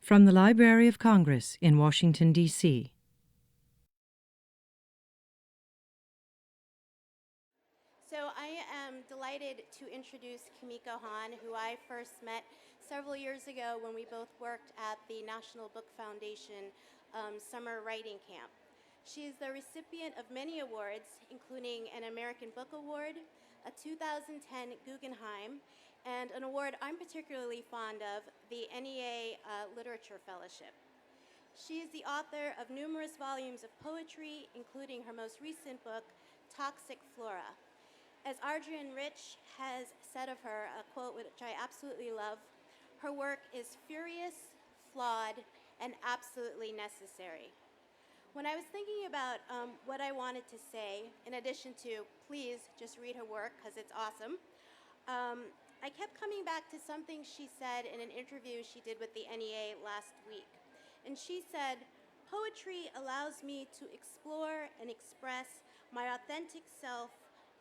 From the Library of Congress in Washington, D.C. So I am delighted to introduce Kimiko Hahn, who I first met several years ago when we both worked at the National Book Foundation summer writing camp. She is the recipient of many awards, including an American Book Award, a 2010 Guggenheim, and an award I'm particularly fond of, the NEA Literature Fellowship. She is the author of numerous volumes of poetry, including her most recent book, Toxic Flora. As Adrienne Rich has said of her, a quote which I absolutely love, her work is furious, flawed, and absolutely necessary. When I was thinking about what I wanted to say, in addition to please just read her work because it's awesome, I kept coming back to something she said in an interview she did with the NEA last week. And she said, "Poetry allows me to explore and express my authentic self,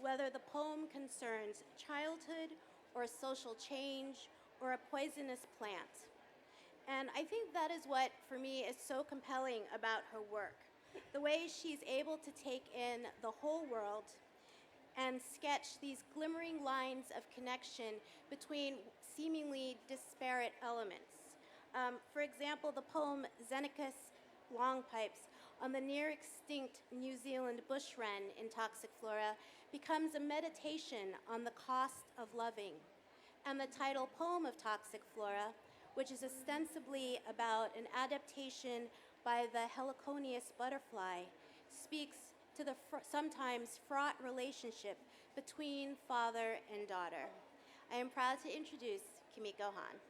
whether the poem concerns childhood or social change or a poisonous plant." And I think that is what, for me, is so compelling about her work. The way she's able to take in the whole world and sketch these glimmering lines of connection between seemingly disparate elements. For example, the poem Xenacus Longpipes on the near-extinct New Zealand bush wren in Toxic Flora becomes a meditation on the cost of loving. And the title poem of Toxic Flora, which is ostensibly about an adaptation by the heliconius butterfly, speaks to the sometimes fraught relationship between father and daughter. I am proud to introduce Kimiko Hahn.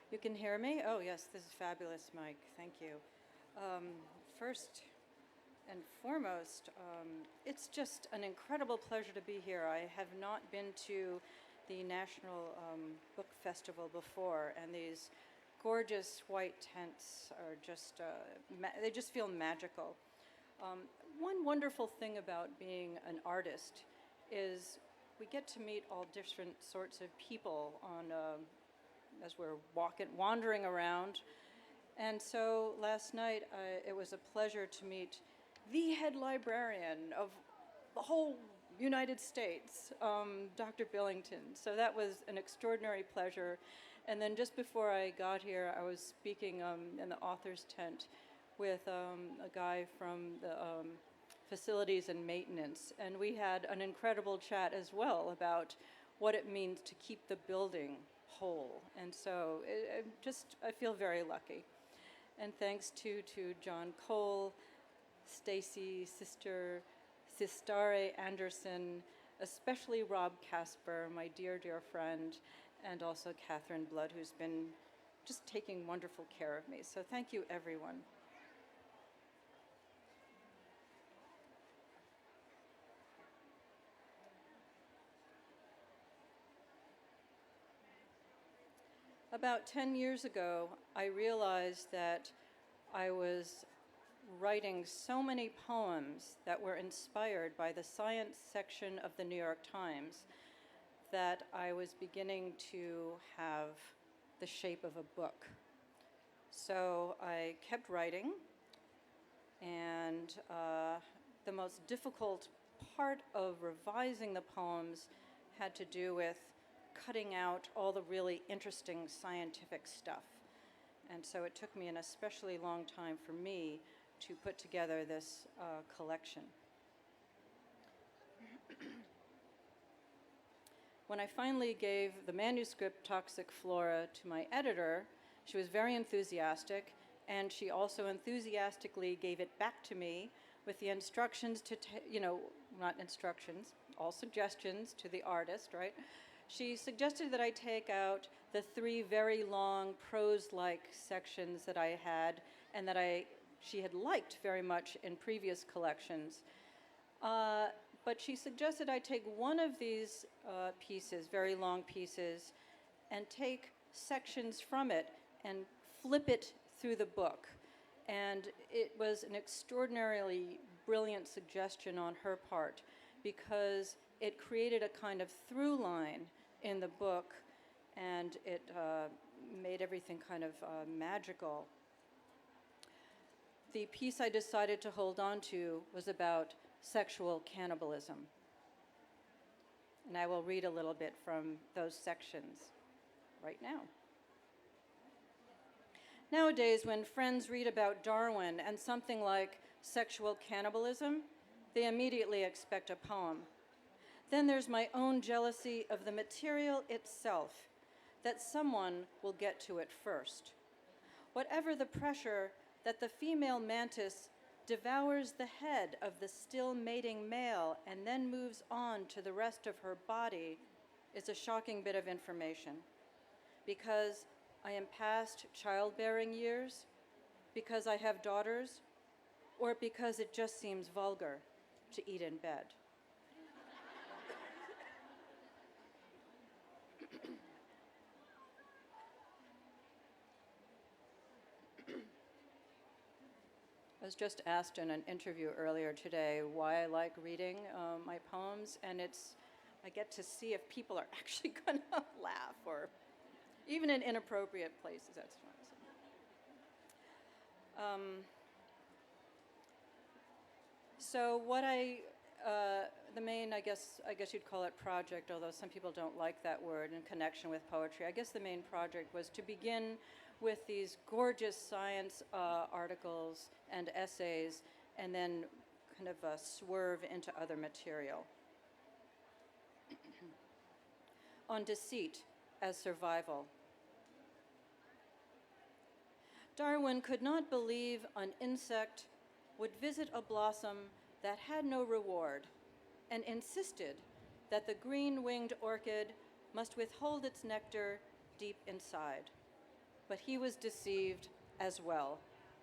You can hear me? Oh, yes, this is fabulous, Mike. Thank you. First and foremost, it's just an incredible pleasure to be here. I have not been to the National Book Festival before, and these gorgeous white tents are just, they just feel magical. One wandrful thing about being an artist is we get to meet all different sorts of people on as we're wandering around. And so last night, it was a pleasure to meet the head librarian of the whole United States, Dr. Billington. So that was an extraordinary pleasure. And then just before I got here, I was speaking in the author's tent with a guy from the facilities and maintenance. And we had an incredible chat as well about what it means to keep the building whole. And so I feel very lucky. And thanks to John Cole, Stacy, Sistare Anderson, especially Rob Casper, my dear, dear friend, and also Catherine Blood, who's been just taking wonderful care of me. So thank you, everyone. About 10 years ago, I realized that I was writing so many poems that were inspired by the science section of the New York Times that I was beginning to have the shape of a book. So I kept writing, and the most difficult part of revising the poems had to do with cutting out all the really interesting scientific stuff. And so it took me an especially long time for me to put together this collection. When I finally gave the manuscript Toxic Flora to my editor, she was very enthusiastic, and she also enthusiastically gave it back to me with the instructions to, not instructions, all suggestions to the artist, right? She suggested that I take out the 3 very long prose-like sections that I had and that she had liked very much in previous collections. Uh, but she suggested I take one of these pieces, very long pieces, and take sections from it and flip it through the book. And it was an extraordinarily brilliant suggestion on her part because it created a kind of through line in the book, and it made everything kind of magical. The piece I decided to hold on to was about sexual cannibalism. And I will read a little bit from those sections right now. Nowadays, when friends read about Darwin and something like sexual cannibalism, they immediately expect a poem. Then there's my own jealousy of the material itself, that someone will get to it first. Whatever the pressure, that the female mantis devours the head of the still mating male and then moves on to the rest of her body is a shocking bit of information. Because I am past childbearing years, because I have daughters, or because it just seems vulgar to eat in bed. I was just asked in an interview earlier today why I like reading my poems, and I get to see if people are actually going to laugh, or even in inappropriate places. That's fun. So what the main, I guess you'd call it project, although some people don't like that word in connection with poetry. I guess the main project was to begin with these gorgeous science articles and essays, and then kind of swerve into other material. On deceit as survival. Darwin could not believe an insect would visit a blossom that had no reward, and insisted that the green-winged orchid must withhold its nectar deep inside. But he was deceived as well,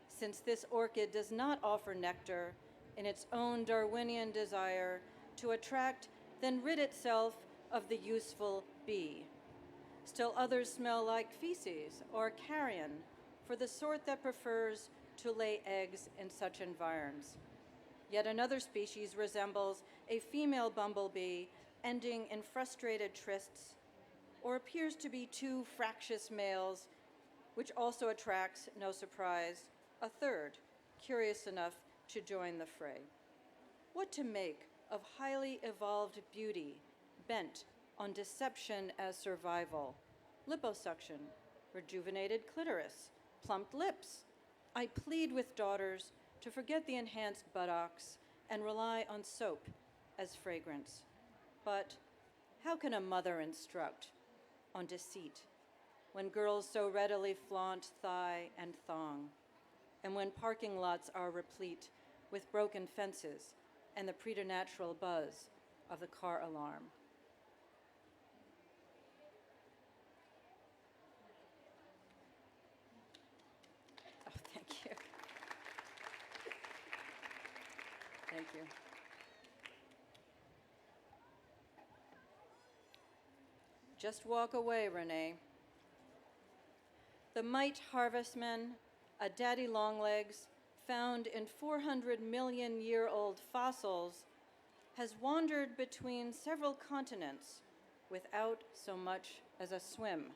since this orchid does not offer nectar in its own Darwinian desire to attract, then rid itself of the useful bee. Still others smell like feces or carrion, for the sort that prefers to lay eggs in such environs. Yet another species resembles a female bumblebee ending in frustrated trysts, or appears to be two fractious males, which also attracts, no surprise, a third, curious enough to join the fray. What to make of highly evolved beauty bent on deception as survival? Liposuction, rejuvenated clitoris, plumped lips. I plead with daughters to forget the enhanced buttocks and rely on soap as fragrance. But how can a mother instruct on deceit when girls so readily flaunt thigh and thong, and when parking lots are replete with broken fences and the preternatural buzz of the car alarm? Oh, thank you. Thank you. Just walk away, Renee. The mite harvestman, a daddy longlegs, found in 400 million year old fossils, has wandered between several continents without so much as a swim.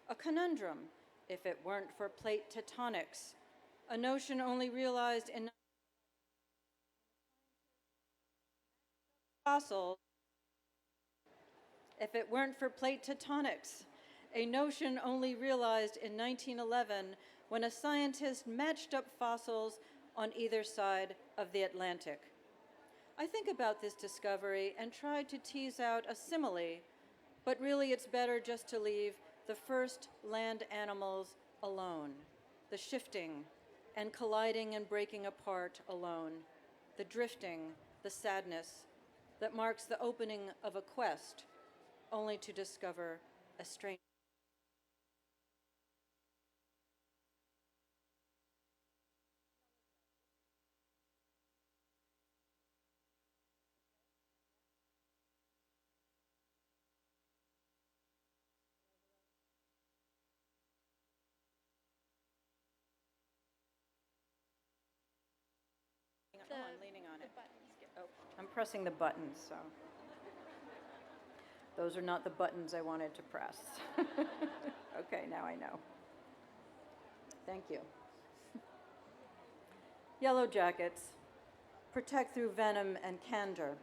A conundrum, if it weren't for plate tectonics, a notion only realized in fossils. If it weren't for plate tectonics, a notion only realized in 1911 when a scientist matched up fossils on either side of the Atlantic. I think about this discovery and tried to tease out a simile, but really it's better just to leave the first land animals alone, the shifting and colliding and breaking apart alone, the drifting, the sadness that marks the opening of a quest, only to discover a strange. pressing the buttons, so those are not the buttons I wanted to press. Okay, now I know. Thank you. Yellow jackets protect through venom and candor,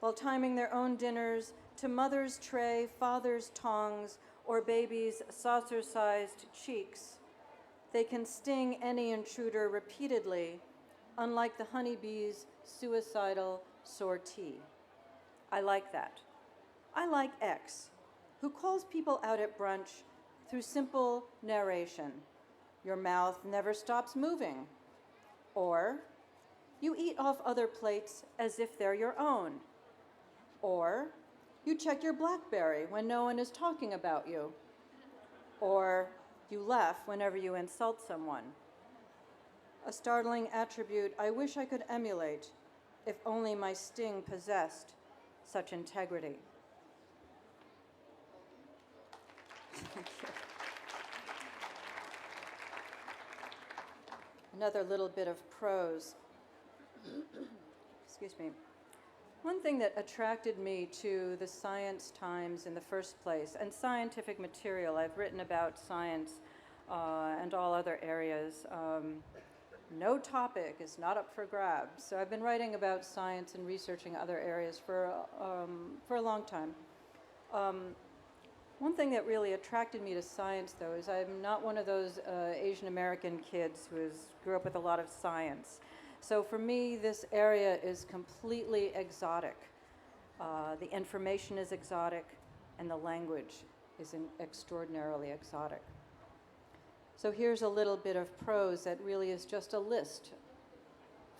while timing their own dinners to mother's tray, father's tongs, or baby's saucer-sized cheeks. They can sting any intruder repeatedly, unlike the honeybee's suicidal sortie. I like that. I like X, who calls people out at brunch through simple narration. Your mouth never stops moving. Or, you eat off other plates as if they're your own. Or, you check your BlackBerry when no one is talking about you. Or, you laugh whenever you insult someone. A startling attribute I wish I could emulate, if only my sting possessed such integrity. Another little bit of prose. Excuse me. One thing that attracted me to the Science Times in the first place, and scientific material, I've written about science and all other areas. No topic is not up for grabs. So I've been writing about science and researching other areas for a long time. One thing that really attracted me to science, though, is I'm not one of those Asian American kids who grew up with a lot of science. So for me, this area is completely exotic. The information is exotic, and the language is extraordinarily exotic. So here's a little bit of prose that really is just a list.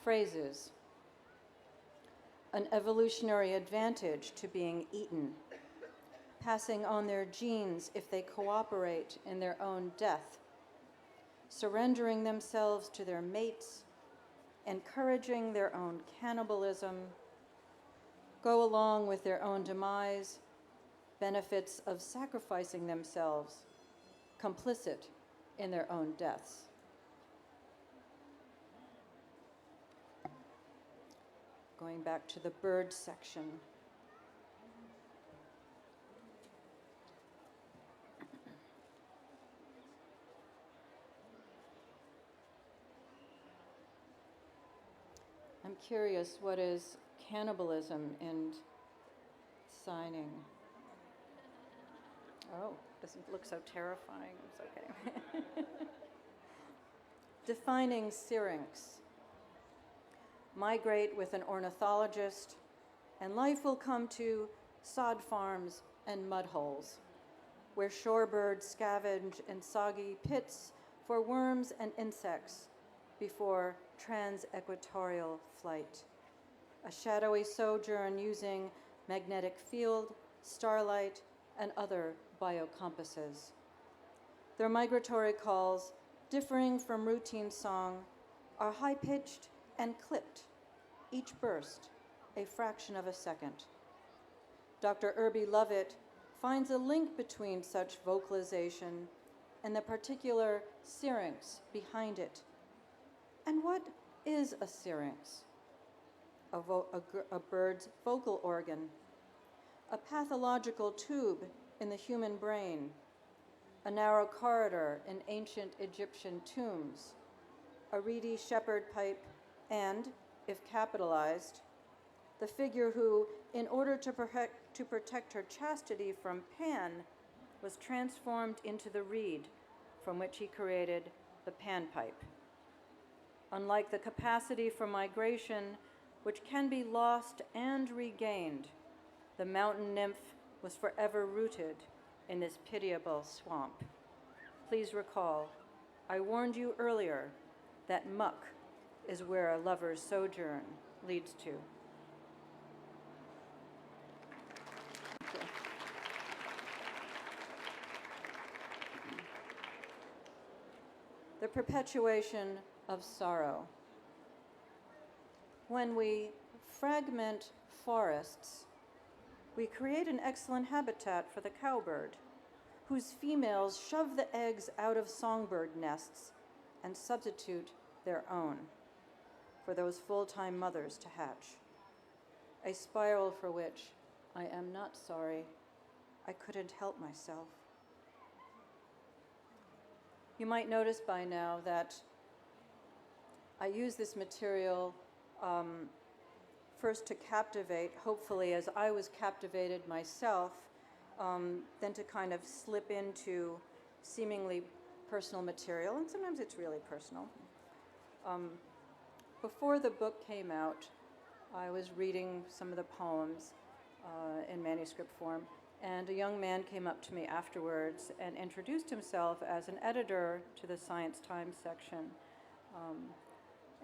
Phrases. An evolutionary advantage to being eaten. Passing on their genes if they cooperate in their own death. Surrendering themselves to their mates. Encouraging their own cannibalism. Go along with their own demise. Benefits of sacrificing themselves. Complicit in their own deaths. Going back to the bird section. I'm curious, what is cannibalism in signing? Oh, doesn't look so terrifying. It's okay. Defining syrinx. Migrate with an ornithologist, and life will come to sod farms and mud holes, where shorebirds scavenge in soggy pits for worms and insects before trans-equatorial flight. A shadowy sojourn using magnetic field, starlight, and other biocompasses. Their migratory calls, differing from routine song, are high-pitched and clipped, each burst a fraction of a second. Dr. Irby Lovett finds a link between such vocalization and the particular syrinx behind it. And what is a syrinx? A bird's vocal organ, a pathological tube in the human brain, a narrow corridor in ancient Egyptian tombs, a reedy shepherd pipe, and, if capitalized, the figure who, in order to protect her chastity from Pan, was transformed into the reed from which he created the panpipe. Unlike the capacity for migration, which can be lost and regained, the mountain nymph was forever rooted in this pitiable swamp. Please recall, I warned you earlier that muck is where a lover's sojourn leads to. Thank you. The perpetuation of sorrow. When we fragment forests, we create an excellent habitat for the cowbird, whose females shove the eggs out of songbird nests and substitute their own for those full-time mothers to hatch. a spiral for which I am not sorry. I couldn't help myself. You might notice by now that I use this material first to captivate, hopefully as I was captivated myself, then to kind of slip into seemingly personal material, and sometimes it's really personal. Before the book came out, I was reading some of the poems in manuscript form, and a young man came up to me afterwards and introduced himself as an editor to the Science Times section,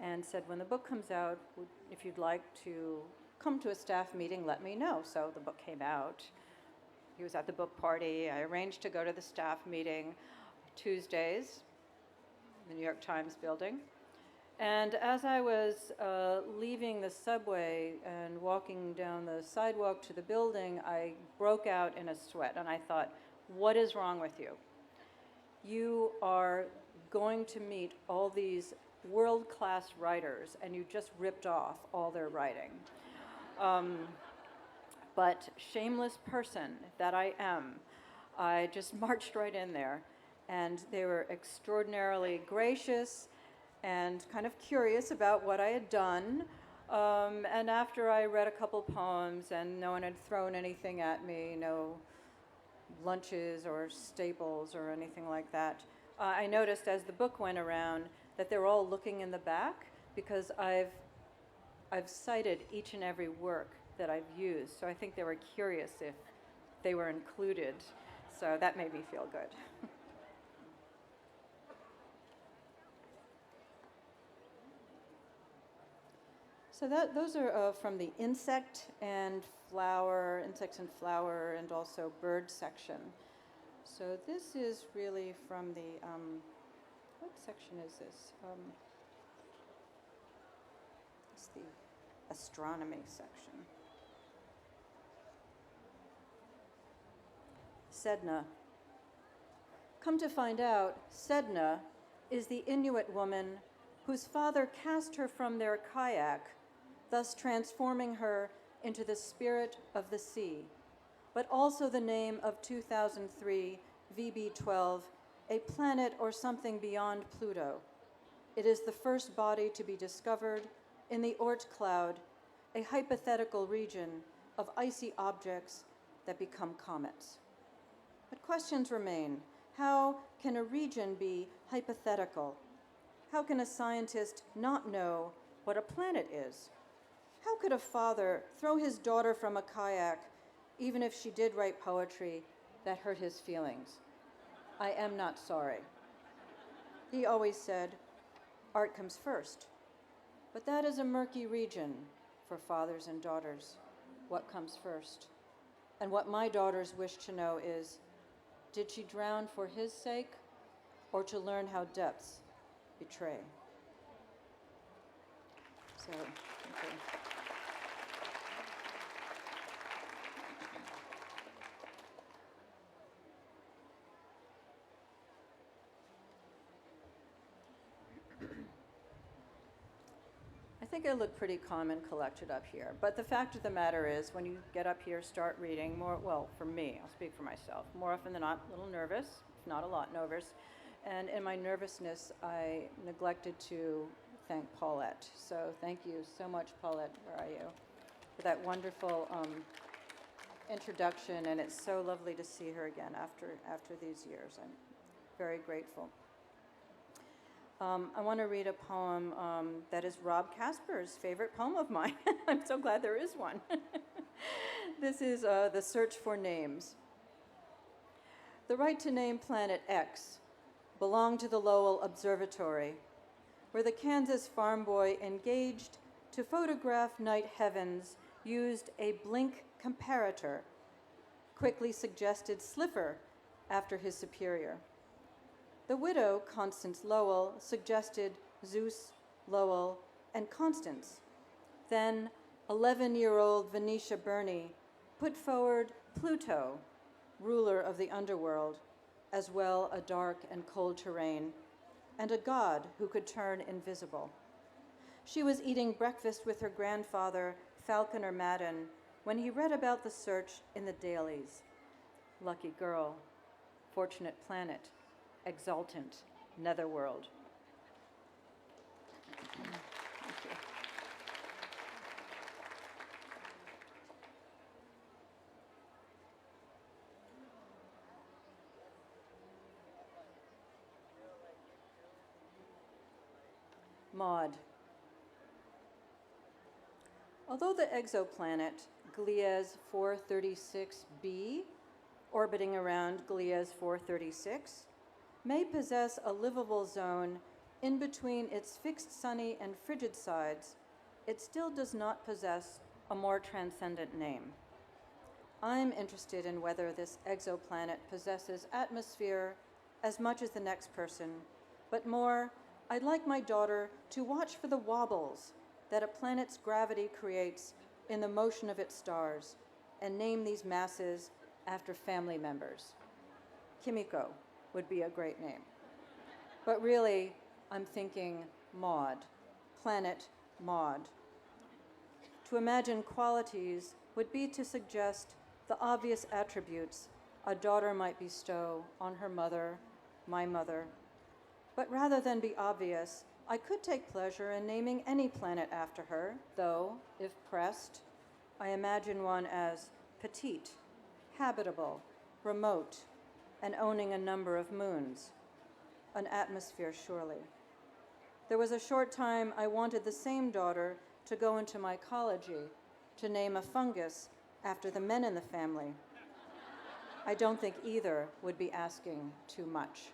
and said, when the book comes out, if you'd like to come to a staff meeting, let me know. So the book came out. He was at the book party. I arranged to go to the staff meeting Tuesdays in the New York Times building. And as I was leaving the subway and walking down the sidewalk to the building, I broke out in a sweat, and I thought, what is wrong with you? You are going to meet all these world-class writers, and you just ripped off all their writing. But shameless person that I am, I just marched right in there, and they were extraordinarily gracious and kind of curious about what I had done. And after I read a couple poems and no one had thrown anything at me, no lunches or staples or anything like that, I noticed as the book went around that they're all looking in the back because I've cited each and every work that I've used. So I think they were curious if they were included. So that made me feel good. So those are from the insects and flower, and also bird section. So this is really from the, what section is this? It's the Astronomy section. Sedna. Come to find out, Sedna is the Inuit woman whose father cast her from their kayak, thus transforming her into the spirit of the sea, but also the name of 2003 VB12, a planet or something beyond Pluto. It is the first body to be discovered in the Oort cloud, a hypothetical region of icy objects that become comets. But questions remain. How can a region be hypothetical? How can a scientist not know what a planet is? How could a father throw his daughter from a kayak, even if she did write poetry that hurt his feelings? I am not sorry. He always said, art comes first. But that is a murky region for fathers and daughters. What comes first? And what my daughters wish to know is, did she drown for his sake or to learn how depths betray? So, thank you. I think I look pretty calm and collected up here, but the fact of the matter is, when you get up here, start reading more, well, for me, I'll speak for myself, more often than not, a little nervous, if not a lot nervous, and in my nervousness, I neglected to thank Paulette. So thank you so much, Paulette, where are you, for that wonderful introduction, and it's so lovely to see her again after these years. I'm very grateful. I want to read a poem that is Rob Casper's favorite poem of mine. I'm so glad there is one. This is The Search for Names. The right to name Planet X belonged to the Lowell Observatory, where the Kansas farm boy engaged to photograph night heavens used a blink comparator, quickly suggested Slipher after his superior. The widow, Constance Lowell, suggested Zeus, Lowell, and Constance. Then 11-year-old Venetia Burney put forward Pluto, ruler of the underworld, as well a dark and cold terrain, and a god who could turn invisible. She was eating breakfast with her grandfather, Falconer Madden, when he read about the search in the dailies. Lucky girl, fortunate planet, exultant netherworld. Thank you. Maud. Although the exoplanet Gliese 436b, orbiting around Gliese 436, may possess a livable zone in between its fixed sunny and frigid sides, it still does not possess a more transcendent name. I'm interested in whether this exoplanet possesses atmosphere as much as the next person, but more, I'd like my daughter to watch for the wobbles that a planet's gravity creates in the motion of its stars and name these masses after family members. Kimiko would be a great name. But really, I'm thinking Maud, planet Maud. To imagine qualities would be to suggest the obvious attributes a daughter might bestow on her mother, my mother. But rather than be obvious, I could take pleasure in naming any planet after her, though, if pressed, I imagine one as petite, habitable, remote, and owning a number of moons. An atmosphere, surely. There was a short time I wanted the same daughter to go into mycology, to name a fungus after the men in the family. I don't think either would be asking too much.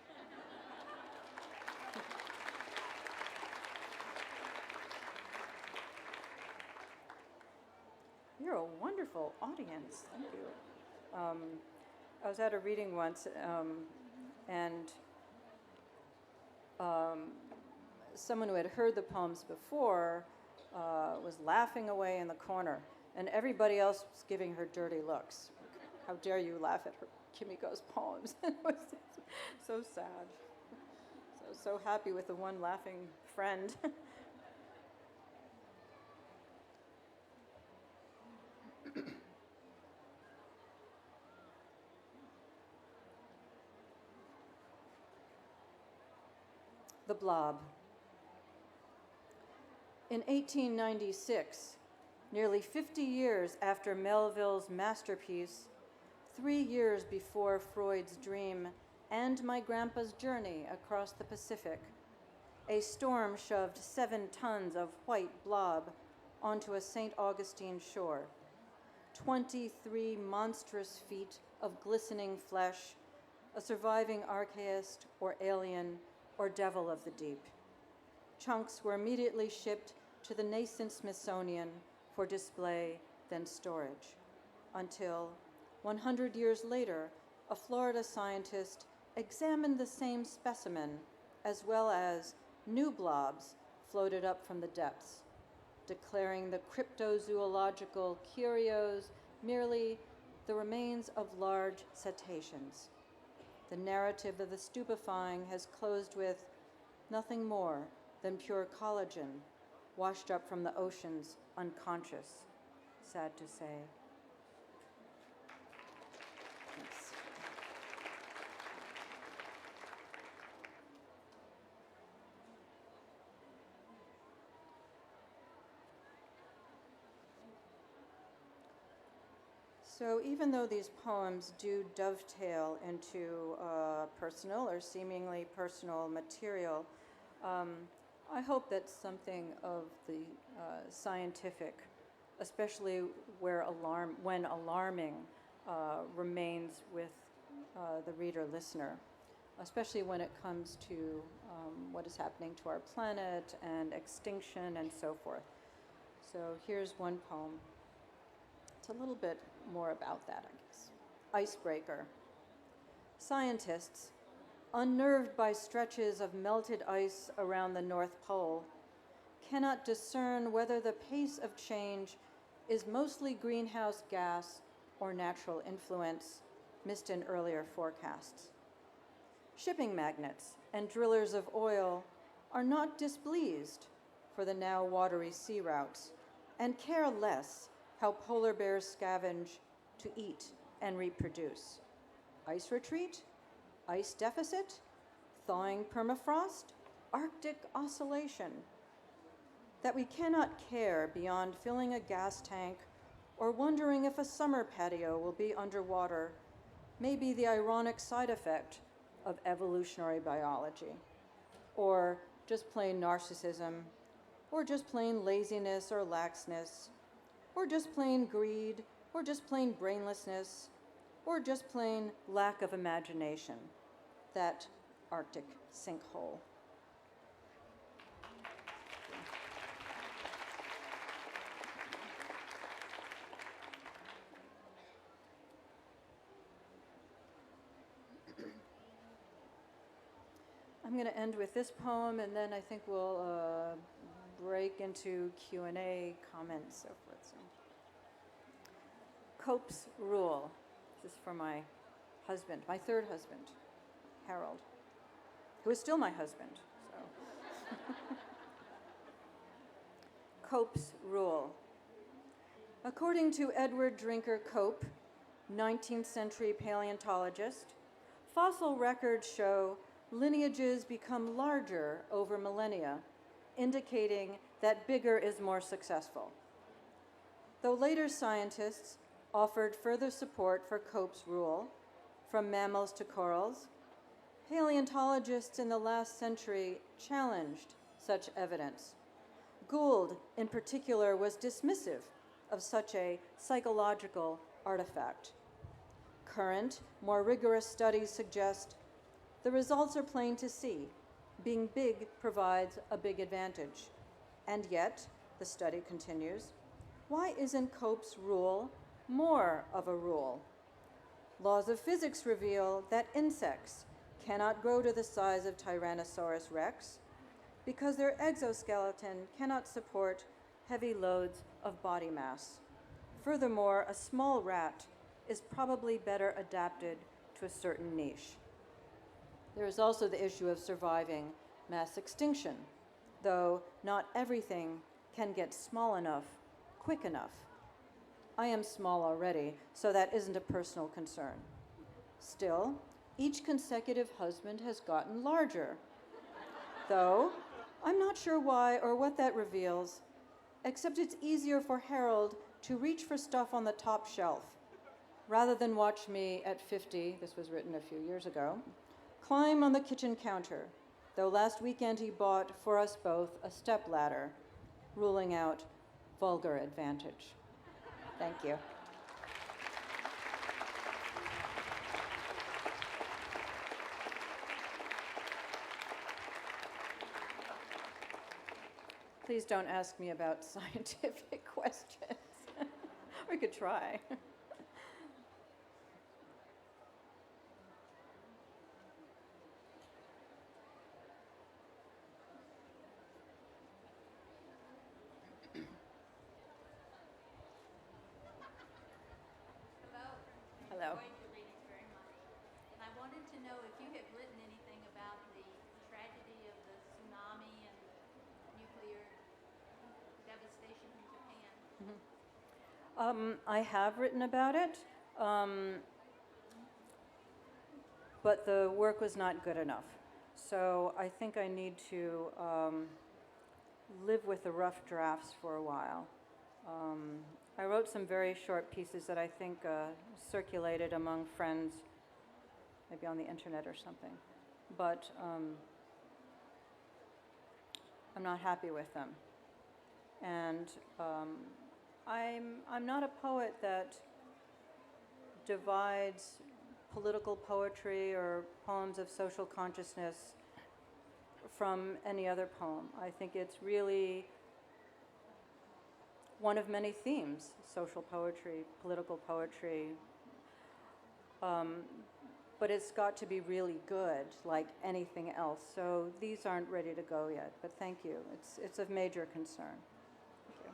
You're a wonderful audience. Thank you. I was at a reading once, and someone who had heard the poems before was laughing away in the corner, and everybody else was giving her dirty looks. How dare you laugh at her, Kimiko's poems? It was so sad. So happy with the one laughing friend. The Blob. In 1896, nearly 50 years after Melville's masterpiece, 3 years before Freud's dream and my grandpa's journey across the Pacific, a storm shoved 7 tons of white blob onto a St. Augustine shore. 23 monstrous feet of glistening flesh, a surviving archaist or alien or devil of the deep. Chunks were immediately shipped to the nascent Smithsonian for display, then storage, until 100 years later, a Florida scientist examined the same specimen, as well as new blobs floated up from the depths, declaring the cryptozoological curios merely the remains of large cetaceans. The narrative of the stupefying has closed with nothing more than pure collagen washed up from the oceans unconscious, sad to say. Thanks. So even though these poems do dovetail into personal or seemingly personal material, I hope that something of the scientific, especially when alarming, remains with the reader-listener, especially when it comes to what is happening to our planet and extinction and so forth. So here's one poem. It's a little bit more about that, I guess. Icebreaker. Scientists, unnerved by stretches of melted ice around the North Pole, cannot discern whether the pace of change is mostly greenhouse gas or natural influence, missed in earlier forecasts. Shipping magnates and drillers of oil are not displeased for the now watery sea routes, and care less how polar bears scavenge to eat and reproduce. Ice retreat, ice deficit, thawing permafrost, Arctic oscillation. That we cannot care beyond filling a gas tank or wondering if a summer patio will be underwater may be the ironic side effect of evolutionary biology, or just plain narcissism, or just plain laziness or laxness, or just plain greed, or just plain brainlessness, or just plain lack of imagination, that Arctic sinkhole. I'm going to end with this poem, and then I think we'll break into Q&A, comments, so forth. So. Cope's Rule. This is for my husband, my third husband, Harold, who is still my husband. So. Cope's Rule. According to Edward Drinker Cope, 19th century paleontologist, fossil records show lineages become larger over millennia, indicating that bigger is more successful. Though later scientists offered further support for Cope's rule, from mammals to corals, paleontologists in the last century challenged such evidence. Gould, in particular, was dismissive of such a psychological artifact. Current, more rigorous studies suggest the results are plain to see. Being big provides a big advantage. And yet, the study continues, why isn't Cope's rule more of a rule? Laws of physics reveal that insects cannot grow to the size of Tyrannosaurus rex because their exoskeleton cannot support heavy loads of body mass. Furthermore, a small rat is probably better adapted to a certain niche. There is also the issue of surviving mass extinction, though not everything can get small enough, quick enough. I am small already, so that isn't a personal concern. Still, each consecutive husband has gotten larger, though I'm not sure why or what that reveals, except it's easier for Harold to reach for stuff on the top shelf, rather than watch me at 50, this was written a few years ago, climb on the kitchen counter, though last weekend he bought for us both a stepladder, ruling out vulgar advantage. Thank you. Please don't ask me about scientific questions. We could try. Hello. Enjoyed your readings very much. And I wanted to know if you have written anything about the tragedy of the tsunami and nuclear devastation in Japan. I have written about it, but the work was not good enough. So I think I need to live with the rough drafts for a while. I wrote some very short pieces that I think circulated among friends, maybe on the internet or something, but I'm not happy with them. And I'm not a poet that divides political poetry or poems of social consciousness from any other poem. I think it's really one of many themes, social poetry, political poetry, but it's got to be really good, like anything else. So these aren't ready to go yet, but thank you. It's of major concern. Thank you.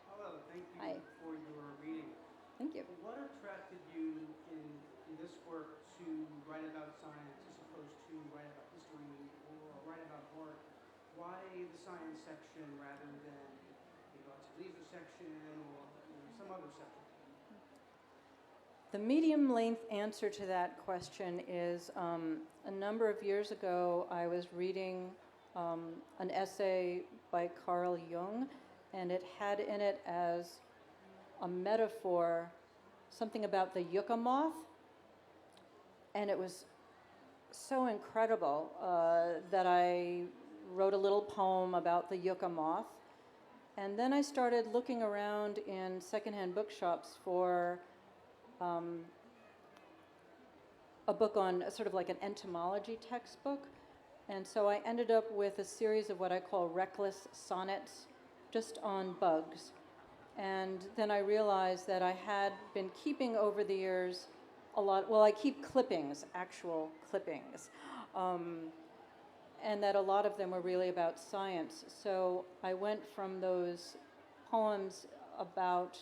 Hello, thank you Hi. for your reading. Thank you. What attracted you in this work to write about science as opposed to write about history or write about art, why the science section rather than it's a leisure section or some other section? The medium length answer to that question is a number of years ago I was reading an essay by Carl Jung, and it had in it as a metaphor something about the yucca moth, and it was so incredible that I wrote a little poem about the yucca moth. And then I started looking around in secondhand bookshops for a book on sort of like an entomology textbook. And so I ended up with a series of what I call reckless sonnets just on bugs. And then I realized that I had been keeping over the years a lot, well, I keep clippings, actual clippings, and that a lot of them were really about science. So I went from those poems about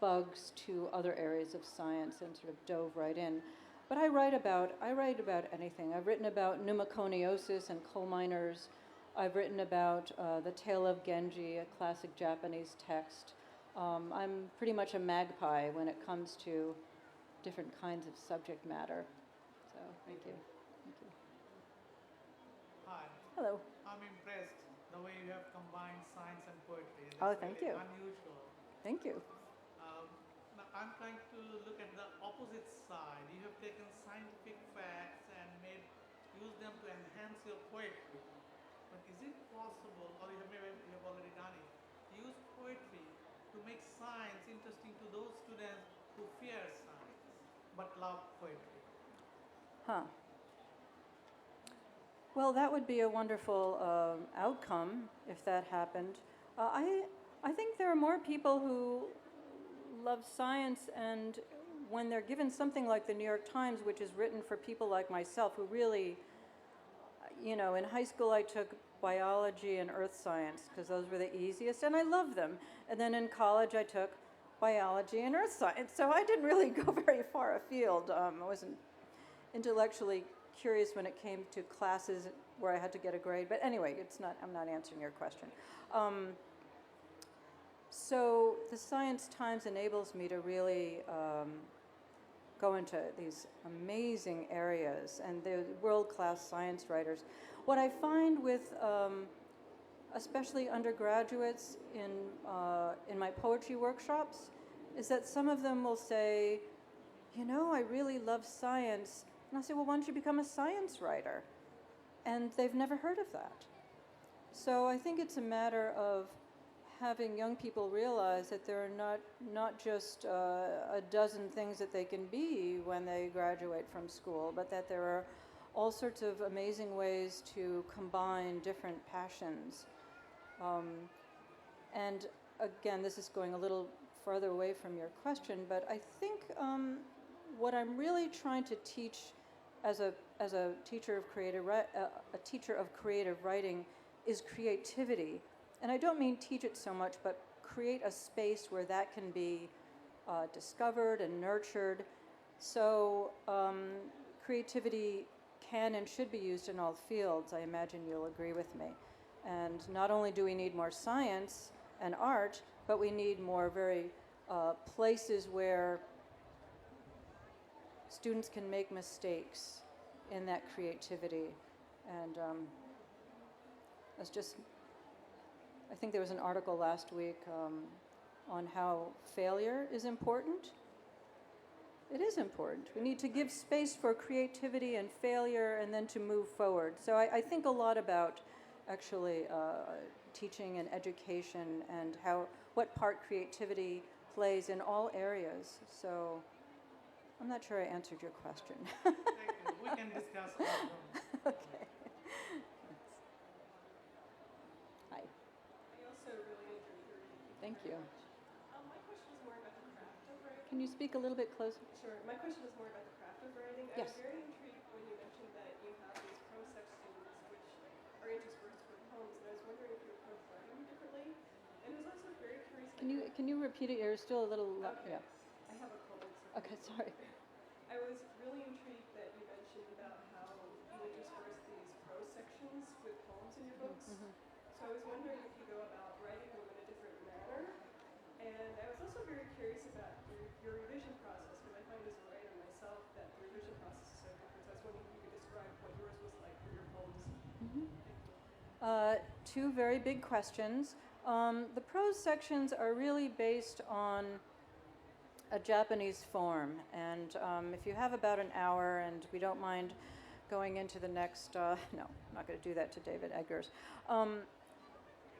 bugs to other areas of science and sort of dove right in. But I write about anything. I've written about pneumoconiosis and coal miners. I've written about The Tale of Genji, a classic Japanese text. I'm pretty much a magpie when it comes to different kinds of subject matter. So thank you. Thank you. Hi. Hello. I'm impressed the way you have combined science and poetry. Oh, That's thank really you. unusual. Thank you. Now I'm trying to look at the opposite side. You have taken scientific facts and use them to enhance your poetry. But is it possible, or you have already done it, to use poetry to make science interesting to those students who fear science but love poetry? Huh. Well, that would be a wonderful outcome if that happened. I think there are more people who love science, and when they're given something like the New York Times, which is written for people like myself who really, in high school I took biology and earth science because those were the easiest, and I loved them. And then in college I took biology and earth science, so I didn't really go very far afield. I wasn't intellectually curious when it came to classes where I had to get a grade. But anyway, I'm not answering your question. So the Science Times enables me to really go into these amazing areas, and they're world-class science writers. What I find with especially undergraduates in my poetry workshops is that some of them will say, I really love science. And I'll say, well, why don't you become a science writer? And they've never heard of that. So I think it's a matter of having young people realize that there are not just a dozen things that they can be when they graduate from school, but that there are all sorts of amazing ways to combine different passions. And again, this is going a little farther away from your question, but I think what I'm really trying to teach as a teacher of creative writing is creativity. And I don't mean teach it so much, but create a space where that can be discovered and nurtured. So creativity can and should be used in all fields. I imagine you'll agree with me. And not only do we need more science and art, but we need more very places where students can make mistakes in that creativity. And I think there was an article last week on how failure is important. It is important. We need to give space for creativity and failure and then to move forward. So I think a lot about actually teaching and education and what part creativity plays in all areas. So I'm not sure I answered your question. Thank you. We can discuss afterwards. Okay. Hi. I also really enjoyed your reading. Thank you. My question is more about the craft of writing. Can you speak a little bit closer? Sure. My question is more about the craft of writing. Yes. I was very intrigued when you mentioned that you have these pro-sec students which are interspersed with poems, and I was wondering if you approach writing differently. And I was also very curious. Can you repeat it? You're still a little Okay. yeah. I have a cold. So Okay, sorry. I was really intrigued that you mentioned about how sections with poems in your books. So I was wondering if you go about writing them in a different manner. And I was also very curious about your revision process, because I find as a writer myself that the revision process is so different. So I was wondering if you could describe what yours was like for your poems. Two very big questions. The prose sections are really based on a Japanese form, and if you have about an hour, and we don't mind going into the next, no, I'm not going to do that to David Eggers.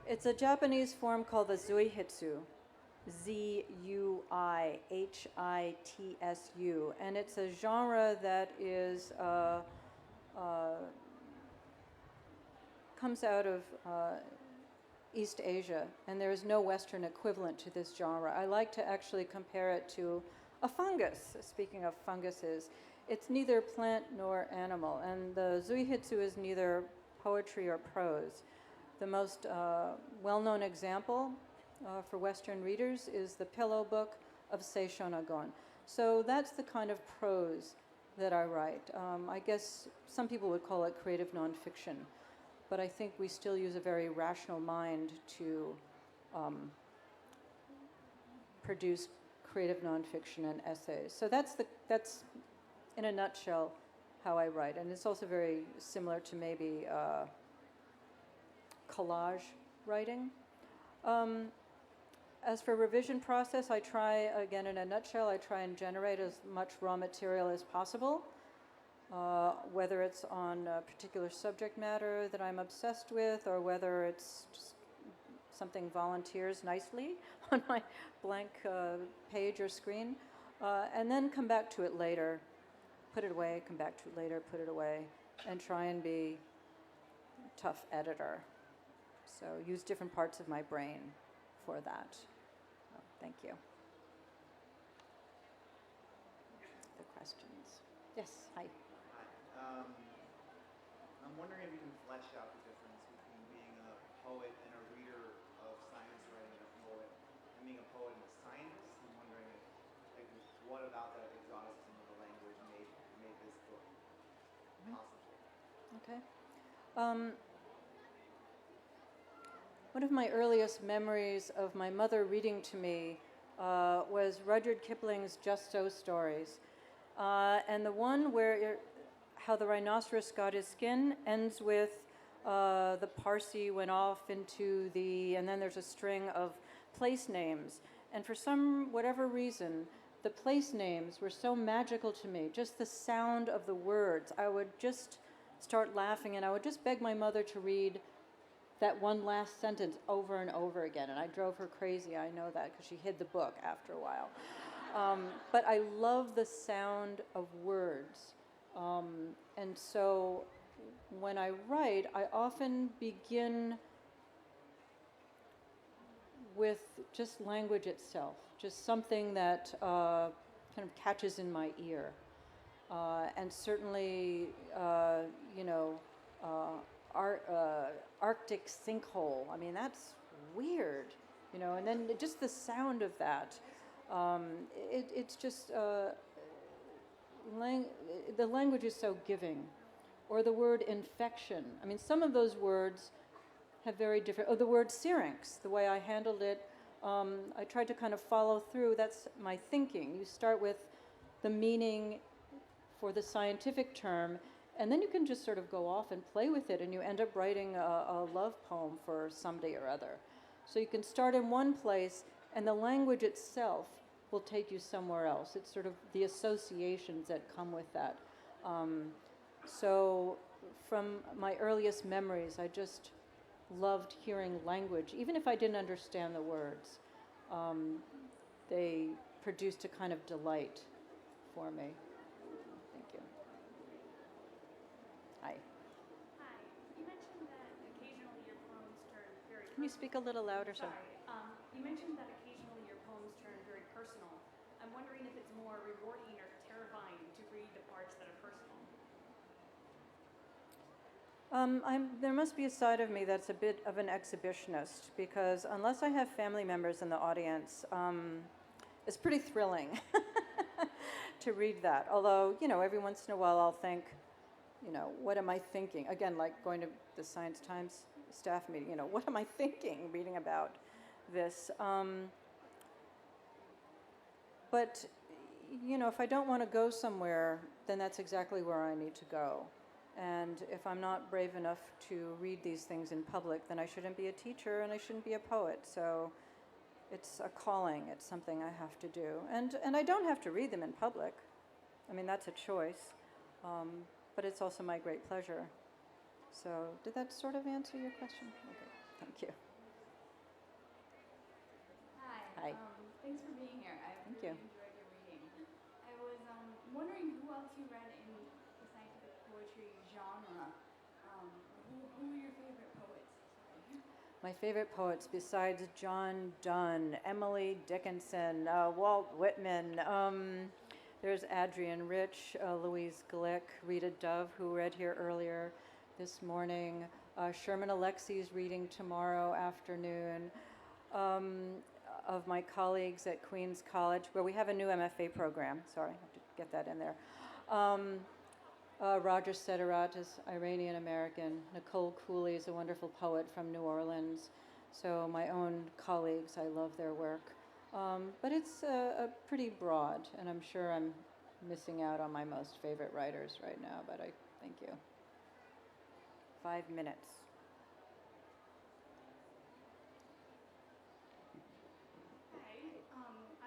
It's a Japanese form called the Zuihitsu, Zuihitsu, and it's a genre that is comes out of East Asia, and there is no Western equivalent to this genre. I like to actually compare it to a fungus. Speaking of funguses, it's neither plant nor animal, and the Zuihitsu is neither poetry or prose. The most well-known example for Western readers is the Pillow Book of Seishonagon. So that's the kind of prose that I write. I guess some people would call it creative nonfiction, but I think we still use a very rational mind to produce creative nonfiction and essays. So that's in a nutshell how I write, and it's also very similar to maybe collage writing. As for revision process, I try, again in a nutshell, I try and generate as much raw material as possible, whether it's on a particular subject matter that I'm obsessed with, or whether it's just something volunteers nicely on my blank page or screen, and then come back to it later, put it away, come back to it later, put it away, and try and be a tough editor. So use different parts of my brain for that. Thank you. Other questions? Yes, hi. Hi. I'm wondering if you can flesh out the difference between being a poet and a reader of science writing and a poet, and being a poet and a scientist. I'm wondering if, what about that exoticism of the language made this book possible? Okay. One of my earliest memories of my mother reading to me was Rudyard Kipling's Just So stories. And the one where how the rhinoceros got his skin ends with the Parsi went off into and then there's a string of place names. And for whatever reason, the place names were so magical to me, just the sound of the words. I would just start laughing, and I would just beg my mother to read that one last sentence over and over again, and I drove her crazy. I know that because she hid the book after a while. But I love the sound of words. And so when I write, I often begin with just language itself, just something that kind of catches in my ear. And certainly, Arctic sinkhole. I mean, that's weird, and then just the sound of that. It's just, the language is so giving. Or the word infection. I mean, some of those words have very different, the word syrinx, the way I handled it, I tried to kind of follow through. That's my thinking. You start with the meaning for the scientific term, and then you can just sort of go off and play with it, and you end up writing a love poem for somebody or other. So you can start in one place, and the language itself will take you somewhere else. It's sort of the associations that come with that. So from my earliest memories, I just loved hearing language. Even if I didn't understand the words, they produced a kind of delight for me. Thank you. Hi. Hi. You mentioned that occasionally your poems turn very Can you speak a little louder? Sorry. You mentioned that occasionally your poems turn very personal. I'm wondering if it's more rewarding or terrifying to read the parts that are personal. There must be a side of me that's a bit of an exhibitionist, because unless I have family members in the audience, it's pretty thrilling to read that. Although, every once in a while I'll think, what am I thinking? Again, like going to the Science Times staff meeting, what am I thinking reading about this? But, if I don't want to go somewhere, then that's exactly where I need to go. And if I'm not brave enough to read these things in public, then I shouldn't be a teacher and I shouldn't be a poet. So it's a calling. It's something I have to do. And I don't have to read them in public. I mean, that's a choice. But it's also my great pleasure. So did that sort of answer your question? Okay, thank you. Hi. Hi. Thanks for being here. I Thank really you. enjoyed your reading. I was wondering who else you read in the scientific poetry genre. Who are your favorite poets? Sorry. My favorite poets, besides John Donne, Emily Dickinson, Walt Whitman, there's Adrienne Rich, Louise Glick, Rita Dove, who read here earlier this morning, Sherman Alexie's reading tomorrow afternoon. Of my colleagues at Queens College, where we have a new MFA program. Sorry, I have to get that in there. Roger Sederat is Iranian American. Nicole Cooley is a wonderful poet from New Orleans. So my own colleagues, I love their work. But it's a pretty broad, and I'm sure I'm missing out on my most favorite writers right now, but I thank you. 5 minutes.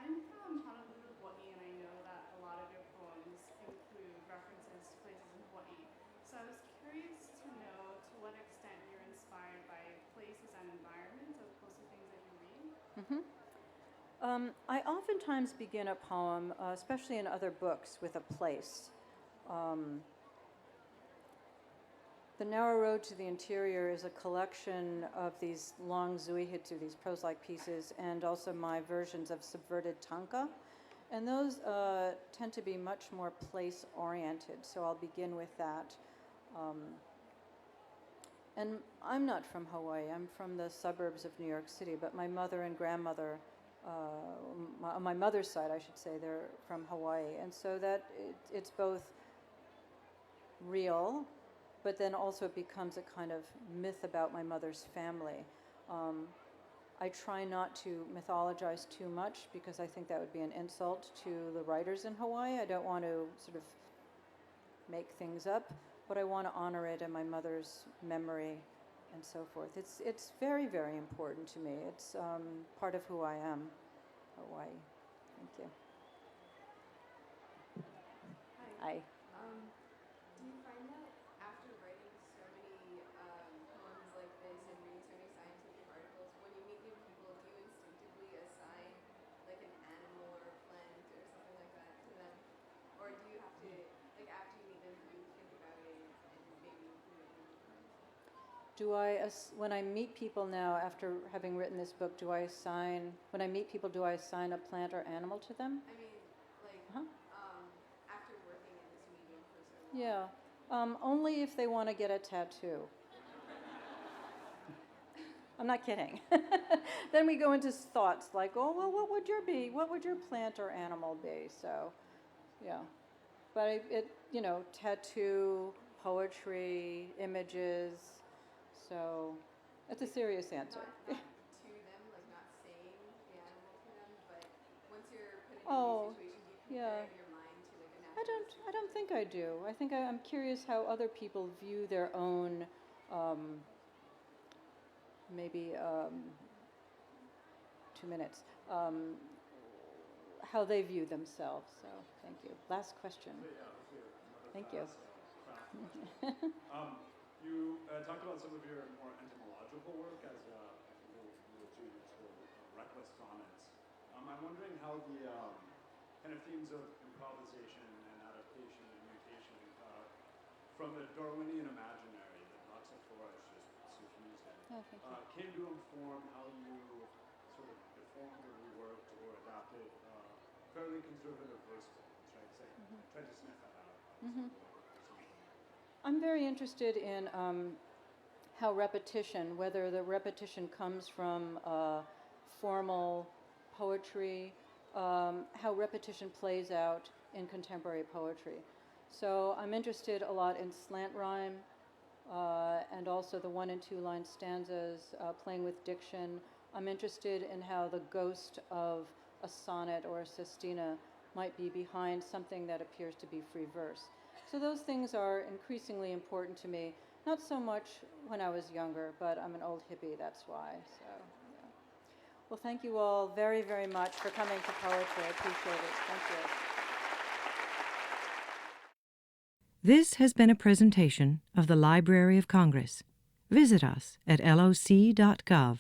I'm from Honolulu, Hawaii, and I know that a lot of your poems include references to places in Hawaii. So I was curious to know to what extent you're inspired by places and environments as opposed to things that you read. I oftentimes begin a poem, especially in other books, with a place. The Narrow Road to the Interior is a collection of these long zuihitsu, these prose-like pieces, and also my versions of subverted tanka. And those tend to be much more place-oriented, so I'll begin with that. And I'm not from Hawaii, I'm from the suburbs of New York City, but my mother and grandmother, on my mother's side, I should say, they're from Hawaii. And so that it's both real, but then also it becomes a kind of myth about my mother's family. I try not to mythologize too much because I think that would be an insult to the writers in Hawaii. I don't want to sort of make things up, but I want to honor it and my mother's memory and so forth. It's very, very important to me. It's part of who I am, Hawaii. Thank you. Hi. Do you find that after writing so many poems like this and reading so many scientific articles, when you meet new people, do you instinctively assign like an animal or a plant or something like that to them? Or do you have to, like after you meet them, do you think about it and maybe include it in your poems? When I meet people now, after having written this book, when I meet people, do I assign a plant or animal to them? I mean, like after working in this medium for so long. Yeah. Only if they want to get a tattoo. I'm not kidding. Then we go into thoughts like, oh, well, what would your plant or animal be? So, yeah. But tattoo, poetry, images. So, that's a serious answer. Not to them, like not saying the animal to them, but once you're put in Oh, a new situation, do you compare it in your mind to like a natural I don't think I do. I think I'm curious how other people view their own, maybe 2 minutes, how they view themselves. So, thank you. Last question. Thank you. You talked about some of your more entomological work as I think you sort of reckless sonnets. I'm wondering how the kind of themes of improvisation and adaptation and mutation from the Darwinian imaginary that lots of Flora just suffused in came to inform how you sort of deformed or reworked or adapted fairly conservative verse poems, right? Tried to sniff that out. I'm very interested in how repetition, whether the repetition comes from formal poetry, how repetition plays out in contemporary poetry. So I'm interested a lot in slant rhyme and also the 1 and 2 line stanzas, playing with diction. I'm interested in how the ghost of a sonnet or a sestina might be behind something that appears to be free verse. So those things are increasingly important to me, not so much when I was younger, but I'm an old hippie, that's why. So, yeah. Well, thank you all very, very much for coming to poetry. I appreciate it. Thank you. This has been a presentation of the Library of Congress. Visit us at loc.gov.